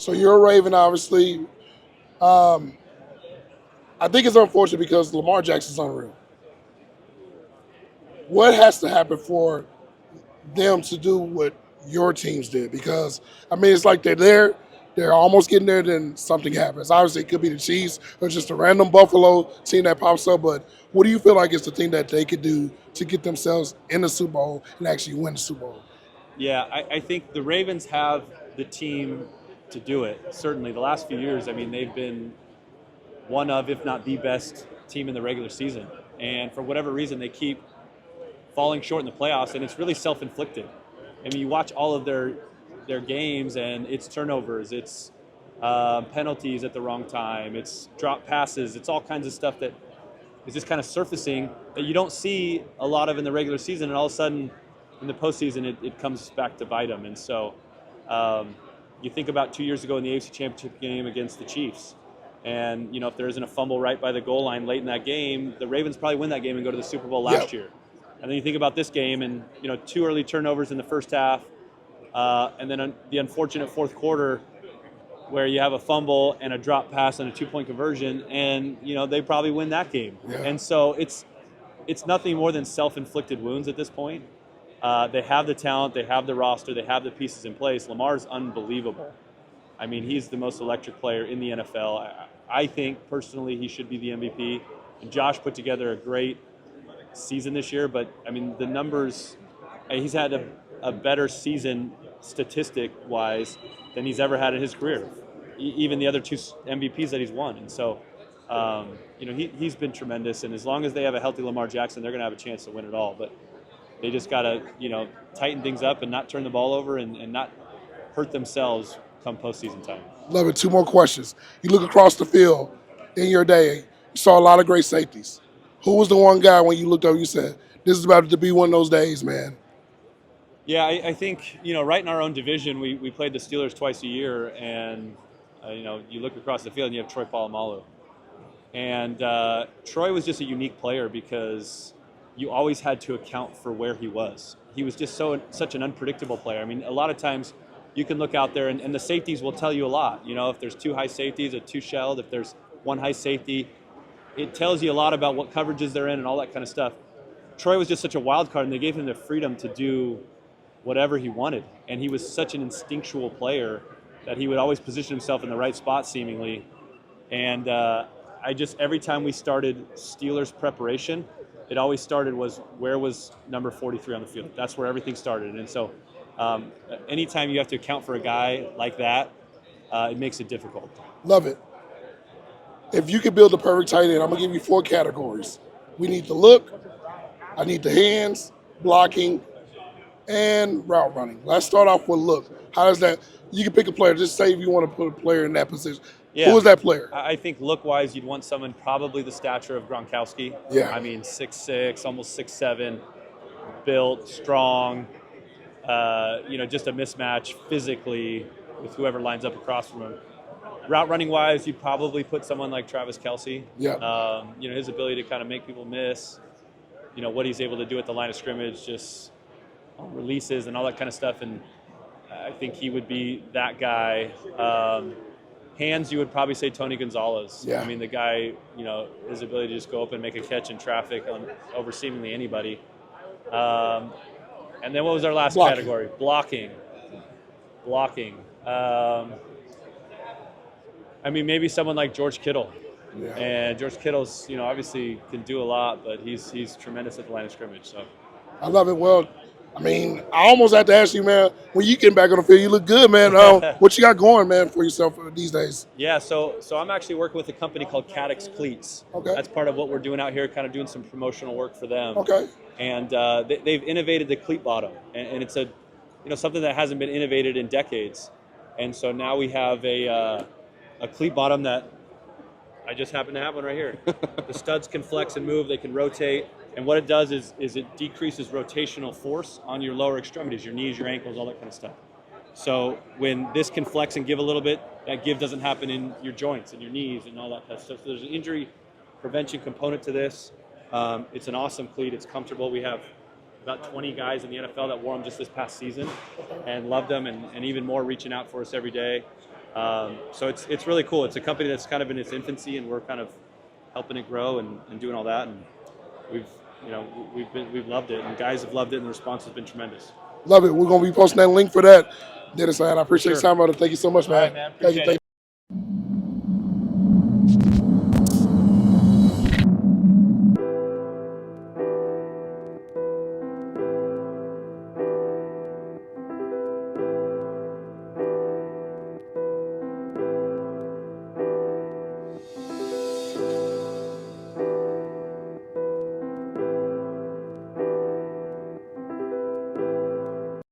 So you're a Raven, obviously. Um, I think it's unfortunate because Lamar Jackson's unreal. What has to happen for them to do what your teams did? Because I mean, it's like they're there, they're almost getting there, then something happens. Obviously, it could be the Chiefs or just a random Buffalo team that pops up. But what do you feel like is the thing that they could do to get themselves in the Super Bowl and actually win the Super Bowl? Yeah, I think the Ravens have the team to do it. Certainly, the last few years, I mean, they've been one of, if not the best team in the regular season. And for whatever reason, they keep falling short in the playoffs, and it's really self-inflicted. I mean, you watch all of their games, and it's turnovers, it's penalties at the wrong time, it's drop passes, it's all kinds of stuff that is just kind of surfacing that you don't see a lot of in the regular season, and all of a sudden in the postseason it comes back to bite them. And so you think about 2 years ago in the AFC Championship game against the Chiefs, and if there isn't a fumble right by the goal line late in that game, the Ravens probably win that game and go to the Super Bowl last year. And then you think about this game, and two early turnovers in the first half, and then the unfortunate fourth quarter where you have a fumble and a drop pass and a 2-point conversion, and they probably win that game. Yeah. And so it's nothing more than self-inflicted wounds at this point. They have the talent, they have the roster, they have the pieces in place. Lamar's unbelievable. I mean, he's the most electric player in the NFL. I think personally he should be the MVP. And Josh put together a great season this year, but I mean the numbers, he's had a better season statistic wise than he's ever had in his career, even the other two MVPs that he's won. And so he's been tremendous, and as long as they have a healthy Lamar Jackson, they're going to have a chance to win it all. But they just got to tighten things up and not turn the ball over and not hurt themselves come postseason time. Love it. Two more questions. You look across the field in your day, you saw a lot of great safeties. Who was the one guy when you looked over, you said, this is about to be one of those days, man? Yeah, I think, right in our own division, we played the Steelers twice a year, and, you look across the field and you have Troy Polamalu. And Troy was just a unique player because you always had to account for where he was. He was just such an unpredictable player. I mean, a lot of times you can look out there, and the safeties will tell you a lot. If there's two high safeties or two shelled, if there's one high safety, it tells you a lot about what coverages they're in and all that kind of stuff. Troy was just such a wild card, and they gave him the freedom to do whatever he wanted. And he was such an instinctual player that he would always position himself in the right spot, seemingly. And every time we started Steelers preparation, it always started where was number 43 on the field? That's where everything started. And so anytime you have to account for a guy like that, it makes it difficult. Love it. If you could build a perfect tight end, I'm going to give you 4 categories. We need the look, I need the hands, blocking, and route running. Let's start off with look. How does that, you can pick a player, just say if you want to put a player in that position. Yeah. Who is that player? I think look-wise, you'd want someone probably the stature of Gronkowski. Yeah. I mean, 6'6", almost 6'7", built, strong, just a mismatch physically with whoever lines up across from him. Route running wise, you'd probably put someone like Travis Kelce. Yeah. His ability to kind of make people miss, what he's able to do at the line of scrimmage, just releases and all that kind of stuff. And I think he would be that guy. Hands, you would probably say Tony Gonzalez. Yeah. I mean, the guy, his ability to just go up and make a catch in traffic over seemingly anybody. And then what was our last category? Blocking. I mean, maybe someone like George Kittle. Yeah. And George Kittle's, obviously can do a lot, but he's tremendous at the line of scrimmage. So I love it. Well, I mean, I almost have to ask you, man, when you get back on the field, you look good, man. What you got going, man, for yourself these days? Yeah, so I'm actually working with a company called Cadix Cleats. Okay. That's part of what we're doing out here, kind of doing some promotional work for them. Okay. And they've innovated the cleat bottom, and it's something that hasn't been innovated in decades. And so now we have a cleat bottom that I just happen to have one right here. The studs can flex and move, they can rotate, and what it does is it decreases rotational force on your lower extremities, your knees, your ankles, all that kind of stuff. So when this can flex and give a little bit, that give doesn't happen in your joints and your knees and all that kind of stuff. So there's an injury prevention component to this. It's an awesome cleat, it's comfortable. We have about 20 guys in the NFL that wore them just this past season and loved them, and even more reaching out for us every day. So it's really cool. It's a company that's kind of in its infancy, and we're kind of helping it grow and doing all that. And we've loved it, and guys have loved it, and the response has been tremendous. Love it. We're gonna be posting that link for that. Dennis, man, I appreciate your time, brother. Thank you so much, man. All right, man. Appreciate it.